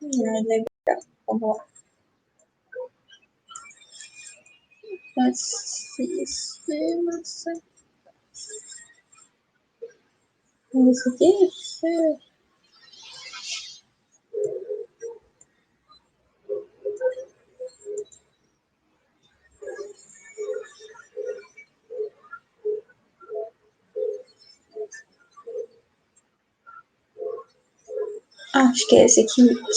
Legal. Vamos lá. Isso aqui? Acho que é esse aqui mesmo.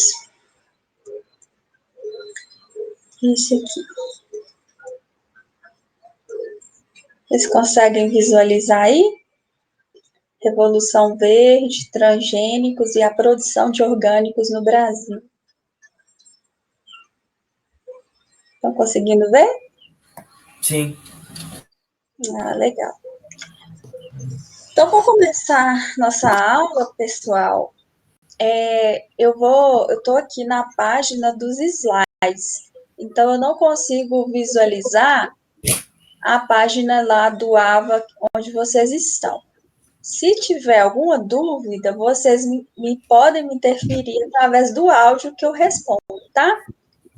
Esse aqui. Vocês conseguem visualizar aí? Revolução Verde, transgênicos e a produção de orgânicos no Brasil. Estão conseguindo ver? Sim. Legal. Então, para começar nossa aula, pessoal, eu estou aqui na página dos slides. Então, eu não consigo visualizar a página lá do AVA onde vocês estão. Se tiver alguma dúvida, vocês podem me interferir através do áudio que eu respondo, tá?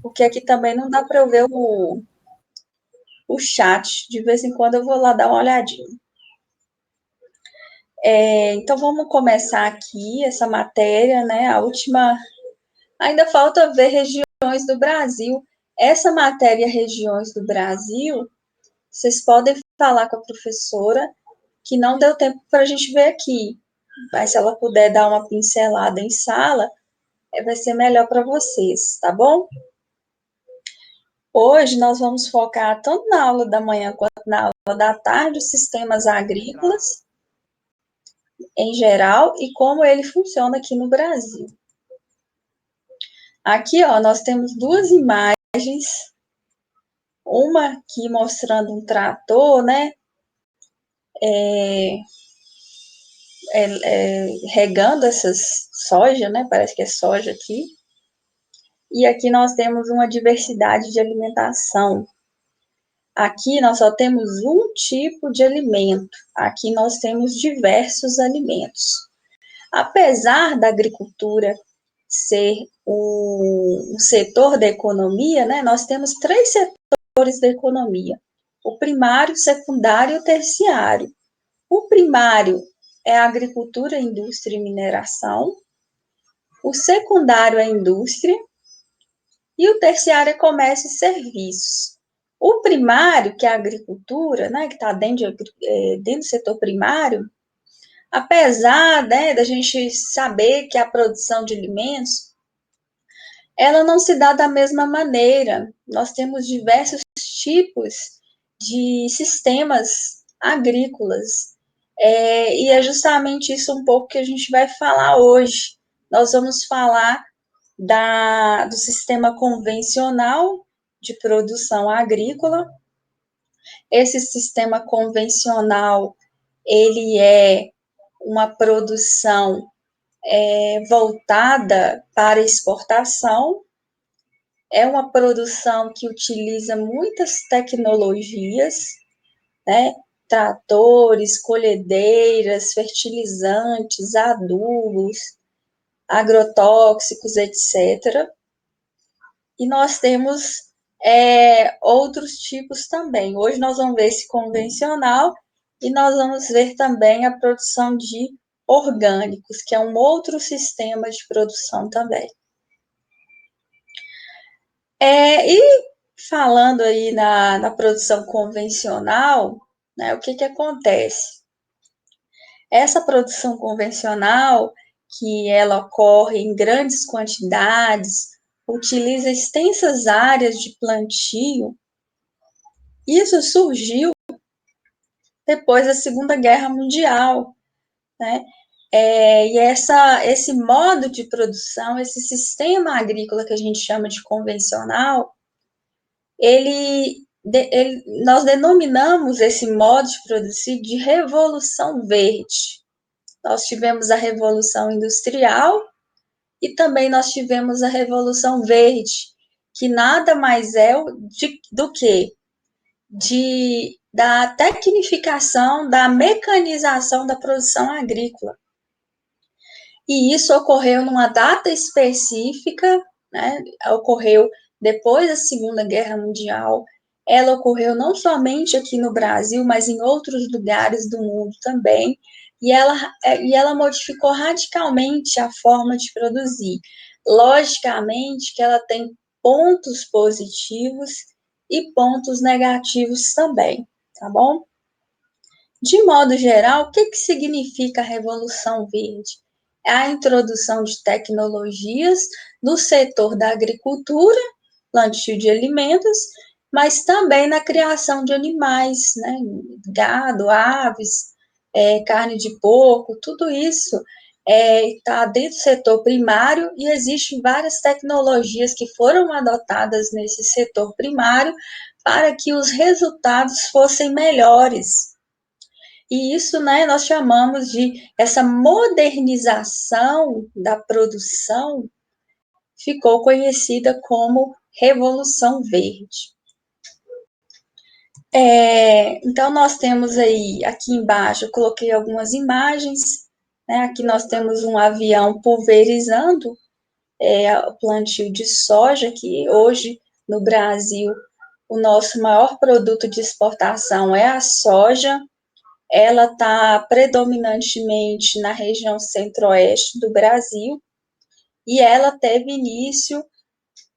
Porque aqui também não dá para eu ver o chat. De vez em quando eu vou lá dar uma olhadinha. Então, vamos começar aqui essa matéria, né? A última. Ainda falta ver regiões do Brasil. Essa matéria, regiões do Brasil, vocês podem falar com a professora que não deu tempo para a gente ver aqui. Mas se ela puder dar uma pincelada em sala, vai ser melhor para vocês, tá bom? Hoje nós vamos focar tanto na aula da manhã quanto na aula da tarde os sistemas agrícolas em geral e como ele funciona aqui no Brasil. Aqui, ó, nós temos duas imagens, uma aqui mostrando um trator, né, regando essas soja, né, parece que é soja aqui, e aqui nós temos uma diversidade de alimentação. Aqui nós só temos um tipo de alimento, aqui nós temos diversos alimentos. Apesar da agricultura ser um setor da economia, né, nós temos três setores da economia: o primário, o secundário e o terciário. O primário é a agricultura, indústria e mineração, o secundário é a indústria e o terciário é comércio e serviços. O primário, que é a agricultura, né, que está dentro do setor primário, apesar, né, da gente saber que a produção de alimentos, ela não se dá da mesma maneira. Nós temos diversos tipos de sistemas agrícolas. E é justamente isso um pouco que a gente vai falar hoje. Nós vamos falar do sistema convencional de produção agrícola. Esse sistema convencional, ele é uma produção voltada para exportação, é uma produção que utiliza muitas tecnologias, né? Tratores, colhedeiras, fertilizantes, adubos, agrotóxicos, etc. E nós temos outros tipos também. Hoje nós vamos ver esse convencional e nós vamos ver também a produção de orgânicos, que é um outro sistema de produção também. E falando aí na produção convencional, né, o que acontece? Essa produção convencional, que ela ocorre em grandes quantidades, utiliza extensas áreas de plantio, isso surgiu depois da Segunda Guerra Mundial, né? E esse modo de produção, esse sistema agrícola que a gente chama de convencional, nós denominamos esse modo de produzir de Revolução Verde. Nós tivemos a Revolução Industrial e também nós tivemos a Revolução Verde, que nada mais é do que da tecnificação, da mecanização da produção agrícola. e isso ocorreu numa data específica, né? Ocorreu depois da Segunda Guerra Mundial. Ela ocorreu não somente aqui no Brasil, mas em outros lugares do mundo também, e ela modificou radicalmente a forma de produzir. Logicamente que ela tem pontos positivos e pontos negativos também, tá bom? De modo geral, o que significa a Revolução Verde? É a introdução de tecnologias no setor da agricultura, plantio de alimentos, mas também na criação de animais, né? Gado, aves, carne de porco, tudo isso está dentro do setor primário e existem várias tecnologias que foram adotadas nesse setor primário para que os resultados fossem melhores. E isso, né, nós chamamos de essa modernização da produção, ficou conhecida como Revolução Verde. Então, nós temos aí, aqui embaixo, eu coloquei algumas imagens, né? Aqui nós temos um avião pulverizando o plantio de soja, que hoje, no Brasil, o nosso maior produto de exportação é a soja. Ela está predominantemente na região centro-oeste do Brasil e ela teve início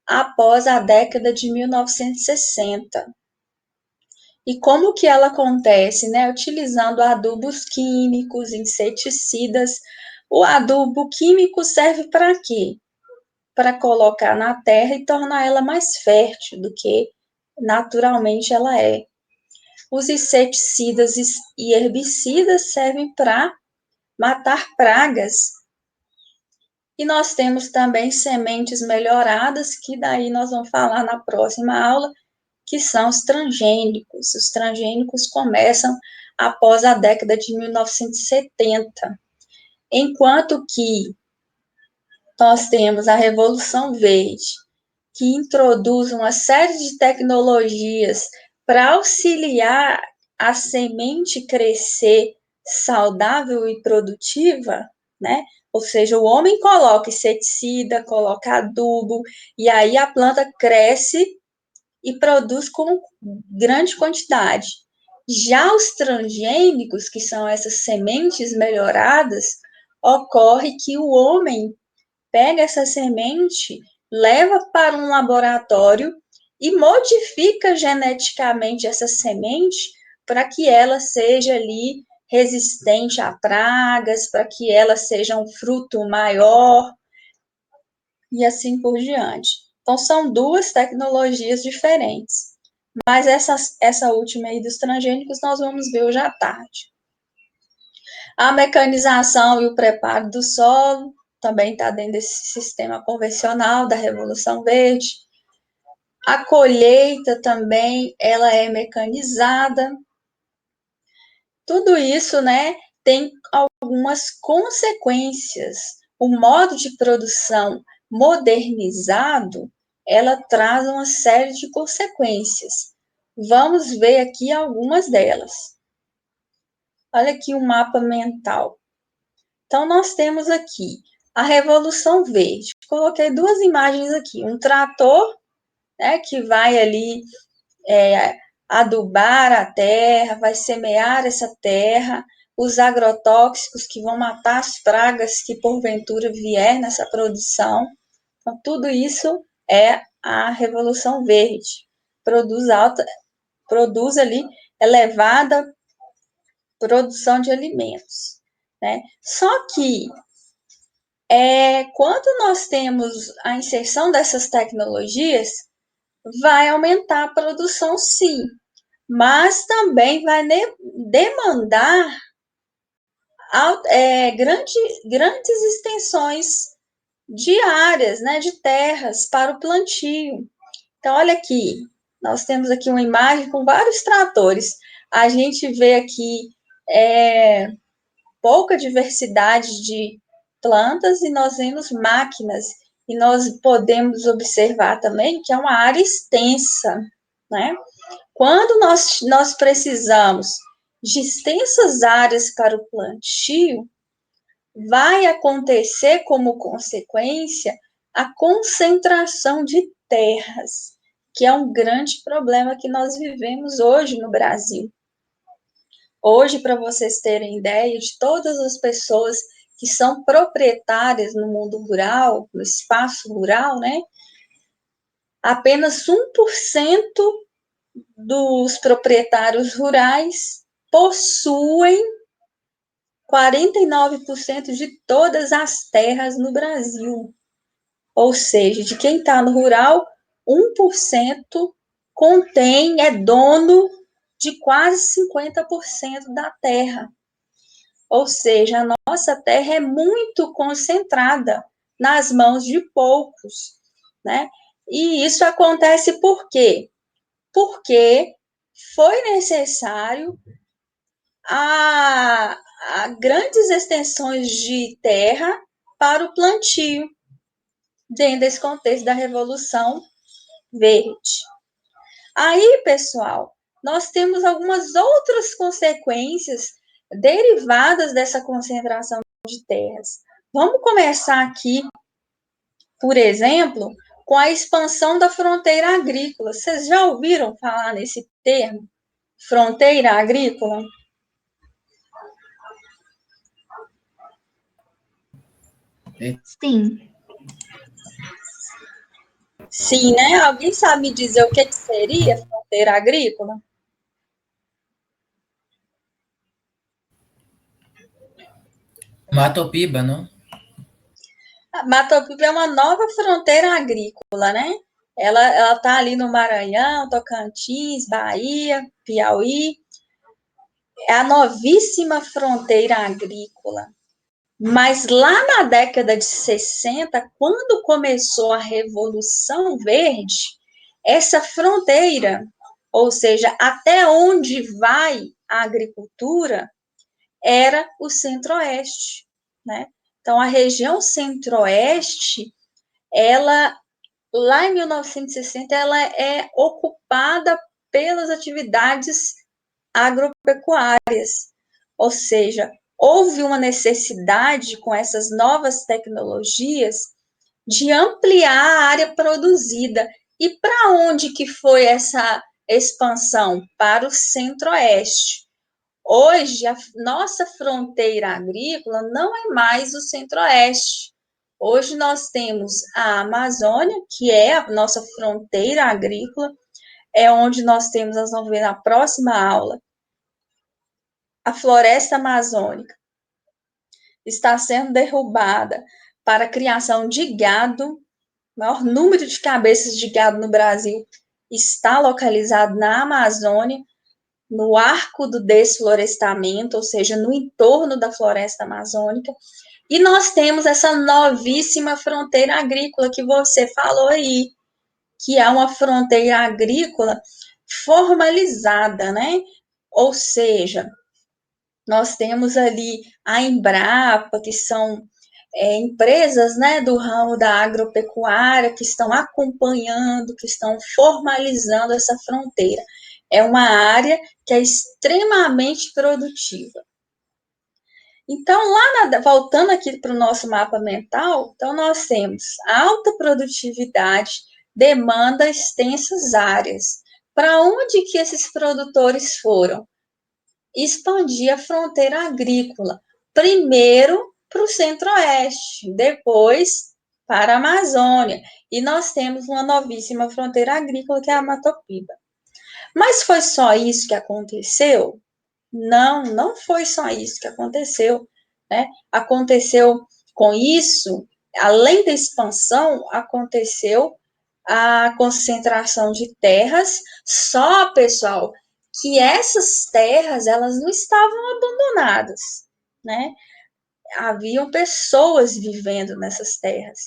após a década de 1960. E como que ela acontece, né? Utilizando adubos químicos, inseticidas. O adubo químico serve para quê? Para colocar na terra e tornar ela mais fértil do que naturalmente ela é. Os inseticidas e herbicidas servem para matar pragas. E nós temos também sementes melhoradas, que daí nós vamos falar na próxima aula, que são os transgênicos. Os transgênicos começam após a década de 1970, enquanto que nós temos a Revolução Verde, que introduz uma série de tecnologias para auxiliar a semente crescer saudável e produtiva, né? Ou seja, o homem coloca inseticida, coloca adubo, e aí a planta cresce e produz com grande quantidade. Já os transgênicos, que são essas sementes melhoradas, ocorre que o homem pega essa semente, leva para um laboratório e modifica geneticamente essa semente para que ela seja ali resistente a pragas, para que ela seja um fruto maior e assim por diante. Então, são duas tecnologias diferentes. Mas essa última aí dos transgênicos nós vamos ver hoje à tarde. A mecanização e o preparo do solo também está dentro desse sistema convencional da Revolução Verde. A colheita também, ela é mecanizada. Tudo isso, né, tem algumas consequências. O modo de produção modernizado, ela traz uma série de consequências. Vamos ver aqui algumas delas. Olha aqui o mapa mental. Então, nós temos aqui a Revolução Verde. Coloquei duas imagens aqui. Um trator, né, que vai ali adubar a terra, vai semear essa terra, os agrotóxicos que vão matar as pragas que porventura vier nessa produção. Então, tudo isso é a Revolução Verde. Produz ali elevada produção de alimentos, né? Só que quando nós temos a inserção dessas tecnologias, vai aumentar a produção, sim, mas também vai demandar grandes extensões de áreas, né, de terras para o plantio. Então, olha aqui, nós temos aqui uma imagem com vários tratores. A gente vê aqui pouca diversidade de plantas e nós vemos máquinas. E nós podemos observar também que é uma área extensa, né? Quando nós precisamos de extensas áreas para o plantio, vai acontecer como consequência a concentração de terras, que é um grande problema que nós vivemos hoje no Brasil. Hoje, para vocês terem ideia de todas as pessoas que são proprietárias no mundo rural, no espaço rural, né? Apenas 1% dos proprietários rurais possuem 49% de todas as terras no Brasil. Ou seja, de quem está no rural, 1% é dono de quase 50% da terra. Ou seja, a nossa terra é muito concentrada nas mãos de poucos, né? E isso acontece por quê? Porque foi necessário a grandes extensões de terra para o plantio, dentro desse contexto da Revolução Verde. Aí, pessoal, nós temos algumas outras consequências derivadas dessa concentração de terras. Vamos começar aqui, por exemplo, com a expansão da fronteira agrícola. Vocês já ouviram falar nesse termo? Fronteira agrícola? Sim. Sim, né? Alguém sabe me dizer o que seria fronteira agrícola? Matopiba, não? Matopiba é uma nova fronteira agrícola, né? Ela tá ali no Maranhão, Tocantins, Bahia, Piauí. É a novíssima fronteira agrícola. Mas lá na década de 60, quando começou a Revolução Verde, essa fronteira, ou seja, até onde vai a agricultura, era o Centro-Oeste, né? Então, a região Centro-Oeste, ela, lá em 1960, ela é ocupada pelas atividades agropecuárias, ou seja, houve uma necessidade com essas novas tecnologias de ampliar a área produzida. E para onde que foi essa expansão? Para o Centro-Oeste. Hoje, a nossa fronteira agrícola não é mais o Centro-Oeste. Hoje nós temos a Amazônia, que é a nossa fronteira agrícola, é onde nós temos, nós vamos ver na próxima aula, a floresta amazônica está sendo derrubada para a criação de gado. O maior número de cabeças de gado no Brasil está localizado na Amazônia, no arco do desflorestamento, ou seja, no entorno da floresta amazônica. E nós temos essa novíssima fronteira agrícola que você falou aí, que é uma fronteira agrícola formalizada, né? Ou seja, nós temos ali a Embrapa, que são empresas, né, do ramo da agropecuária que estão acompanhando, que estão formalizando essa fronteira. É uma área que é extremamente produtiva. Então, voltando aqui para o nosso mapa mental, então nós temos alta produtividade, demanda extensas áreas. Para onde que esses produtores foram? Expandir a fronteira agrícola. Primeiro para o Centro-Oeste, depois para a Amazônia. E nós temos uma novíssima fronteira agrícola, que é a Matopiba. Mas foi só isso que aconteceu? Não, não foi só isso que aconteceu, né? Aconteceu com isso, além da expansão, aconteceu a concentração de terras, só, pessoal, que essas terras, elas não estavam abandonadas, né? Haviam pessoas vivendo nessas terras.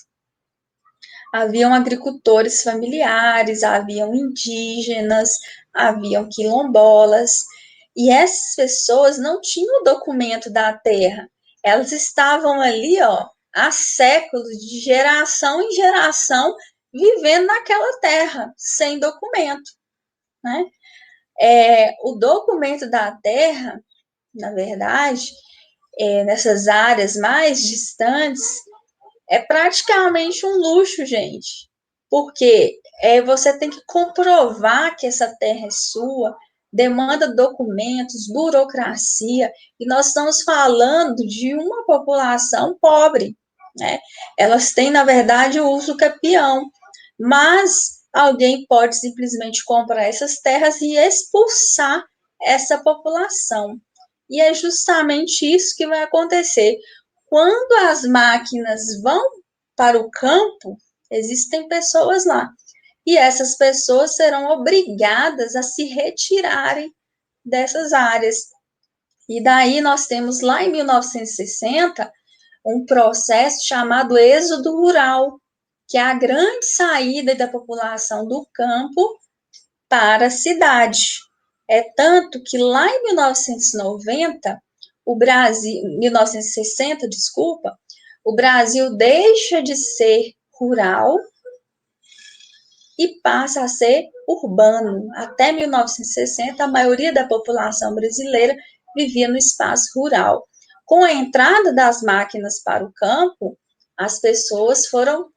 Haviam agricultores familiares, haviam indígenas, haviam quilombolas, e essas pessoas não tinham o documento da terra. Elas estavam ali, ó, há séculos, de geração em geração, vivendo naquela terra, sem documento, né? O documento da terra, na verdade, nessas áreas mais distantes, é praticamente um luxo, gente. Porque você tem que comprovar que essa terra é sua, demanda documentos, burocracia, e nós estamos falando de uma população pobre, né? Elas têm, na verdade, o uso capião, mas alguém pode simplesmente comprar essas terras e expulsar essa população. E é justamente isso que vai acontecer. Quando as máquinas vão para o campo, existem pessoas lá. E essas pessoas serão obrigadas a se retirarem dessas áreas. E daí nós temos lá em 1960 um processo chamado êxodo rural, que é a grande saída da população do campo para a cidade. É tanto que lá em 1990, o Brasil, 1960, desculpa, o Brasil deixa de ser rural e passa a ser urbano. Até 1960, a maioria da população brasileira vivia no espaço rural. Com a entrada das máquinas para o campo, as pessoas foram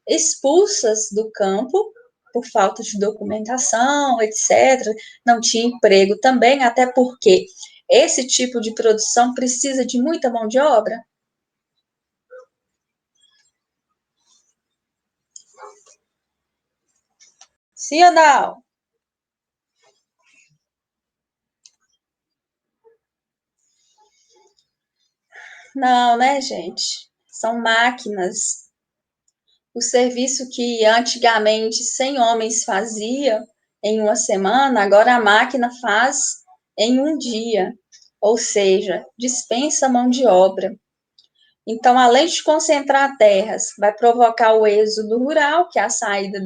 expulsas do campo por falta de documentação, etc. Não tinha emprego também, até porque esse tipo de produção precisa de muita mão de obra. Sim ou não? Não, né, gente? São máquinas. O serviço que antigamente 100 homens fazia em uma semana, agora a máquina faz em um dia. Ou seja, dispensa mão de obra. Então, além de concentrar terras, vai provocar o êxodo rural, que é a saída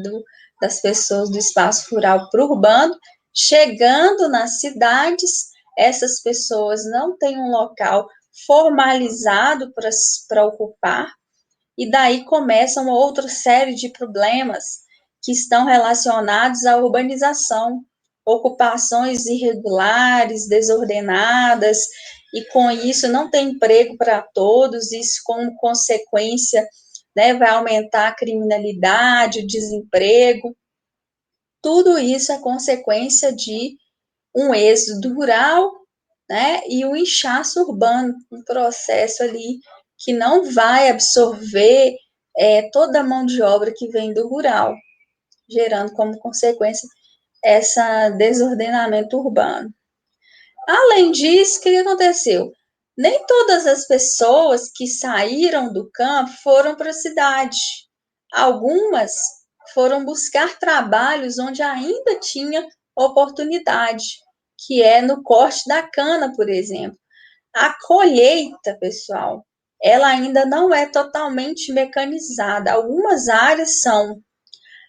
das pessoas do espaço rural para o urbano. Chegando nas cidades, essas pessoas não têm um local formalizado para ocupar, e daí começam outra série de problemas que estão relacionados à urbanização, ocupações irregulares, desordenadas, e com isso não tem emprego para todos, isso como consequência, né, vai aumentar a criminalidade, o desemprego. Tudo isso é consequência de um êxodo rural, né, e o inchaço urbano, um processo ali que não vai absorver toda a mão de obra que vem do rural, gerando como consequência esse desordenamento urbano. Além disso, o que aconteceu? Nem todas as pessoas que saíram do campo foram para a cidade. Algumas foram buscar trabalhos onde ainda tinha oportunidade, que é no corte da cana, por exemplo. A colheita, pessoal, ela ainda não é totalmente mecanizada. Algumas áreas são.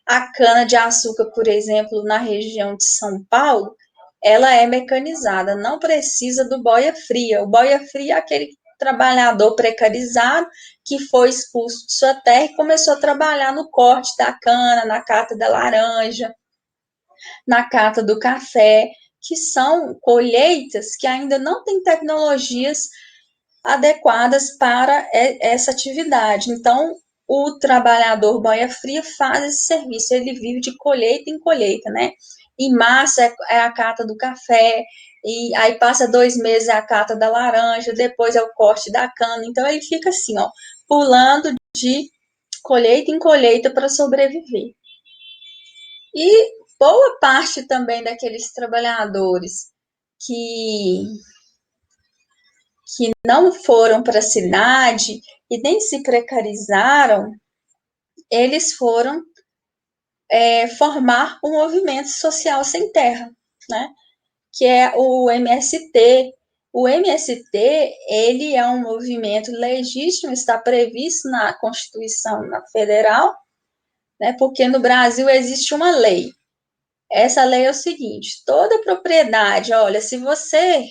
A cana-de-açúcar, por exemplo, na região de São Paulo, ela é mecanizada, não precisa do boia fria. O boia fria é aquele trabalhador precarizado que foi expulso de sua terra e começou a trabalhar no corte da cana, na cata da laranja, na cata do café, que são colheitas que ainda não têm tecnologias adequadas para essa atividade. Então, o trabalhador boia fria faz esse serviço, ele vive de colheita em colheita, né? Em março é a cata do café, e aí passa 2 meses é a cata da laranja, depois é o corte da cana. Então, ele fica assim, ó, pulando de colheita em colheita para sobreviver. E boa parte também daqueles trabalhadores que não foram para a cidade e nem se precarizaram, eles foram formar um movimento social sem terra, né? Que é o MST. O MST, ele é um movimento legítimo, está previsto na Constituição Federal, né? Porque no Brasil existe uma lei. Essa lei é o seguinte: toda propriedade, olha, se você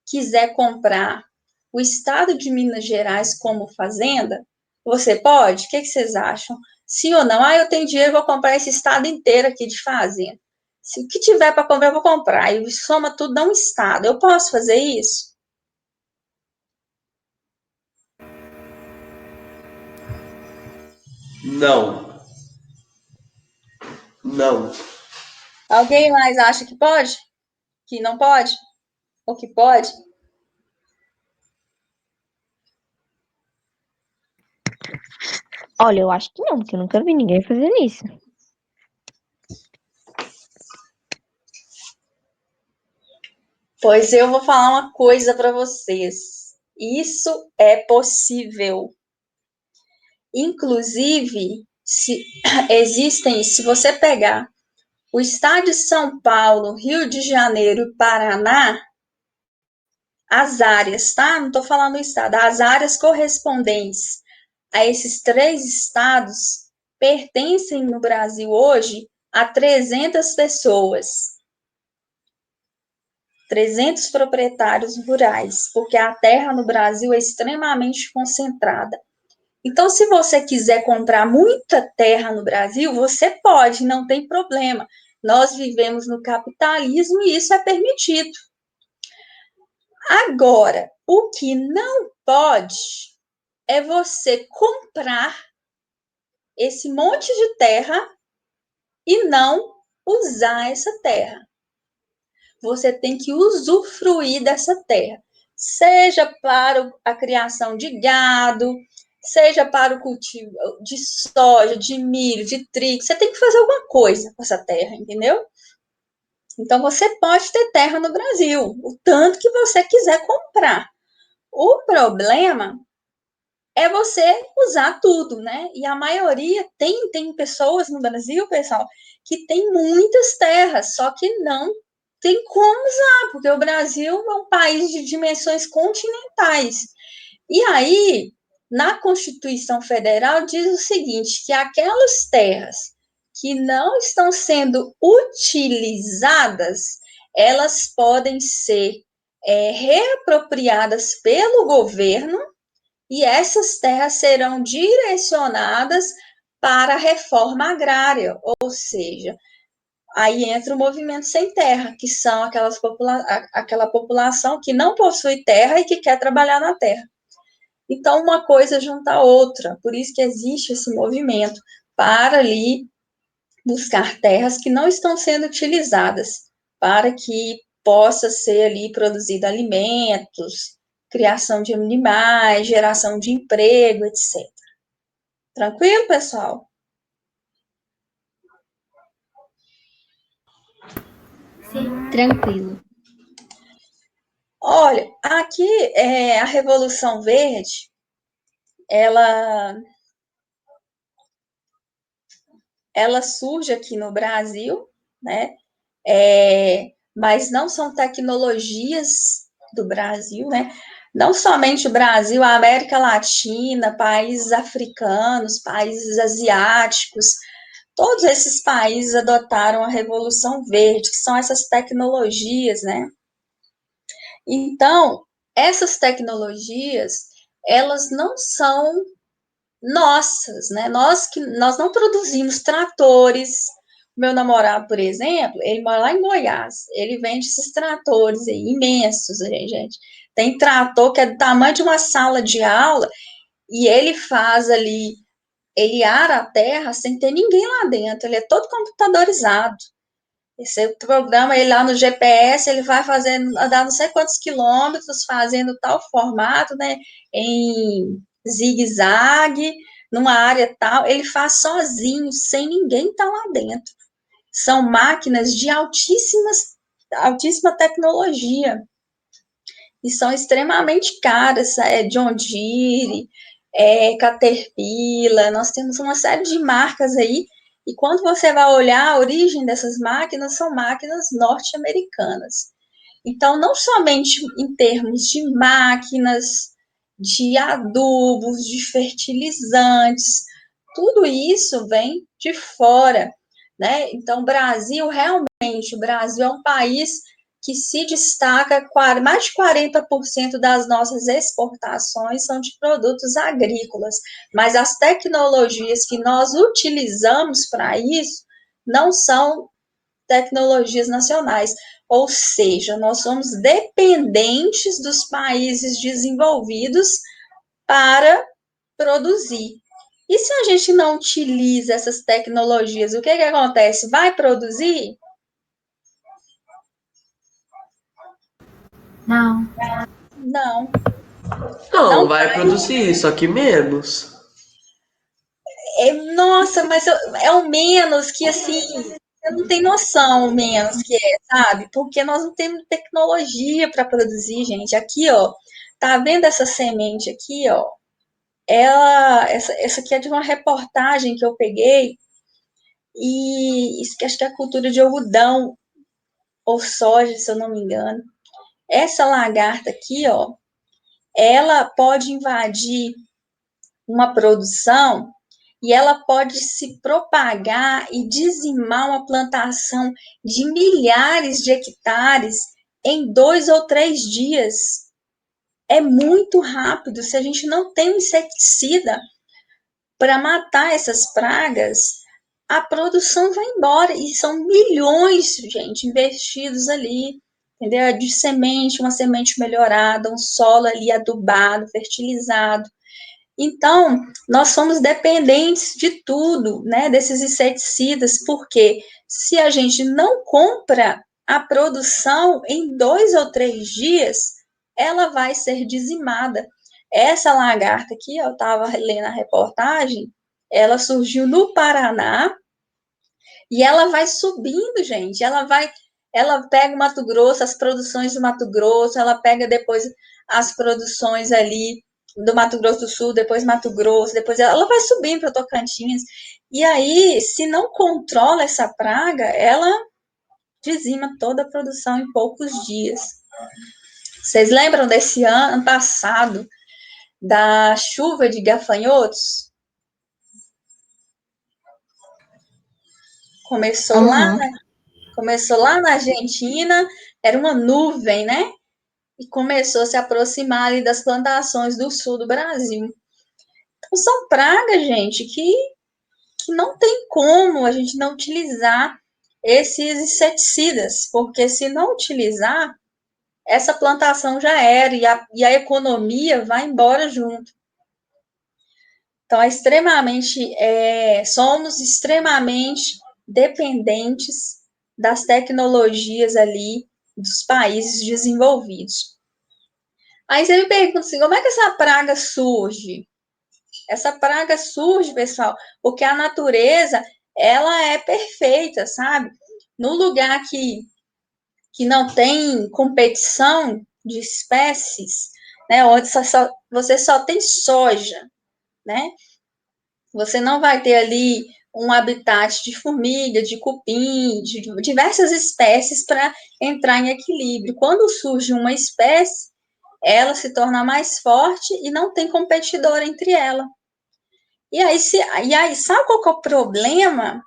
quiser comprar o estado de Minas Gerais como fazenda, você pode? O que vocês acham? Sim ou não? Ah, eu tenho dinheiro, vou comprar esse estado inteiro aqui de fazenda. Se o que tiver para comprar, eu vou comprar. E soma tudo, dá um estado. Eu posso fazer isso? Não. Não. Alguém mais acha que pode? Que não pode? Ou que pode? Olha, eu acho que não, porque eu nunca vi ninguém fazendo isso. Pois eu vou falar uma coisa para vocês. Isso é possível. Inclusive, se existem, se você pegar o estado de São Paulo, Rio de Janeiro e Paraná, as áreas, tá? Não estou falando do estado, as áreas correspondentes a esses três estados pertencem no Brasil hoje a 300 pessoas, 300 proprietários rurais, porque a terra no Brasil é extremamente concentrada. Então, se você quiser comprar muita terra no Brasil, você pode, não tem problema. Nós vivemos no capitalismo e isso é permitido. Agora, o que não pode é você comprar esse monte de terra e não usar essa terra. Você tem que usufruir dessa terra, seja para a criação de gado, seja para o cultivo de soja, de milho, de trigo. Você tem que fazer alguma coisa com essa terra, entendeu? Então você pode ter terra no Brasil, o tanto que você quiser comprar. O problema é você usar tudo, né? E a maioria tem pessoas no Brasil, pessoal, que tem muitas terras, só que não tem como usar, porque o Brasil é um país de dimensões continentais. E aí, na Constituição Federal, diz o seguinte: que aquelas terras que não estão sendo utilizadas, elas podem ser reapropriadas pelo governo e essas terras serão direcionadas para a reforma agrária, ou seja, aí entra o movimento sem terra, que são aquela população que não possui terra e que quer trabalhar na terra. Então, uma coisa junta a outra, por isso que existe esse movimento para ali buscar terras que não estão sendo utilizadas, para que possa ser ali produzido alimentos, criação de animais, geração de emprego, etc. Tranquilo, pessoal? Tranquilo. Olha, aqui a Revolução Verde, ela, ela surge aqui no Brasil, né? Mas não são tecnologias do Brasil, né? Não somente o Brasil, a América Latina, países africanos, países asiáticos, todos esses países adotaram a Revolução Verde, que são essas tecnologias, né? Então, essas tecnologias, elas não são nossas, né? Nós não produzimos tratores. Meu namorado, por exemplo, ele mora lá em Goiás. Ele vende esses tratores aí, imensos, gente. Tem trator que é do tamanho de uma sala de aula e ele faz ali, ele ara a terra sem ter ninguém lá dentro. Ele é todo computadorizado. Você programa ele lá no GPS, ele vai fazendo, andar não sei quantos quilômetros, fazendo tal formato, né? Em zigue-zague, numa área tal. Ele faz sozinho, sem ninguém estar lá dentro. São máquinas de altíssima tecnologia e são extremamente caras. John Deere, Caterpillar, nós temos uma série de marcas aí. E quando você vai olhar a origem dessas máquinas, são máquinas norte-americanas. Então, não somente em termos de máquinas, de adubos, de fertilizantes, tudo isso vem de fora, né? Então, o Brasil é um país que se destaca, mais de 40% das nossas exportações são de produtos agrícolas, mas as tecnologias que nós utilizamos para isso não são tecnologias nacionais, ou seja, nós somos dependentes dos países desenvolvidos para produzir. E se a gente não utiliza essas tecnologias, o que acontece? Vai produzir? Não. Não, Não, não vai produzir, só que menos. nossa, mas é o menos que, assim, eu não tenho noção o menos que é, sabe? Porque nós não temos tecnologia para produzir, gente. Aqui, ó, tá vendo essa semente aqui, ó? Essa aqui é de uma reportagem que eu peguei, e isso que acho que é a cultura de algodão ou soja, se eu não me engano. Essa lagarta aqui, ó, ela pode invadir uma produção e ela pode se propagar e dizimar uma plantação de milhares de hectares em 2 ou 3 dias. É muito rápido. Se a gente não tem um inseticida para matar essas pragas, a produção vai embora. E são milhões, gente, investidos ali, entendeu? De semente, uma semente melhorada, um solo ali adubado, fertilizado. Então, nós somos dependentes de tudo, né, desses inseticidas, porque se a gente não compra a produção em 2 ou 3 dias, ela vai ser dizimada. Essa lagarta aqui, eu estava lendo a reportagem, ela surgiu no Paraná e ela vai subindo, gente. Ela pega o Mato Grosso, as produções do Mato Grosso, ela pega depois as produções ali do Mato Grosso do Sul, depois Mato Grosso, depois ela vai subindo para Tocantins. E aí, se não controla essa praga, ela dizima toda a produção em poucos dias. Vocês lembram desse ano passado da chuva de gafanhotos? Começou lá, Uhum. começou lá na Argentina, era uma nuvem, né? E começou a se aproximar ali das plantações do sul do Brasil. Então, são pragas, gente, que não tem como a gente não utilizar esses inseticidas, porque se não utilizar, essa plantação já era e a economia vai embora junto. Então, somos extremamente dependentes das tecnologias ali dos países desenvolvidos. Aí você me pergunta assim, como é que essa praga surge? Essa praga surge, pessoal, porque a natureza, ela é perfeita, sabe? No lugar que não tem competição de espécies, né, onde você só tem soja, né? Você não vai ter ali um habitat de formiga, de cupim, de diversas espécies para entrar em equilíbrio. Quando surge uma espécie, ela se torna mais forte e não tem competidor entre ela. E aí, sabe qual que é o problema?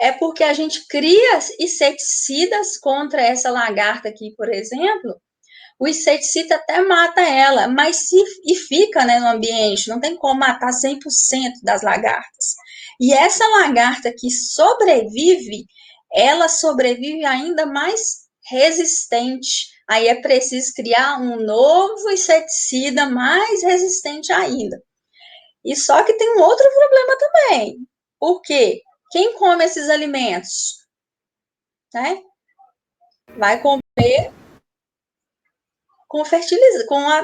É porque a gente cria inseticidas contra essa lagarta aqui, por exemplo. O inseticida até mata ela, mas e fica, né, no ambiente, não tem como matar 100% das lagartas. E essa lagarta que sobrevive, ela sobrevive ainda mais resistente. Aí é preciso criar um novo inseticida mais resistente ainda. E só que tem um outro problema também. Por quê? Quem come esses alimentos, né? Vai comer com fertilizante, com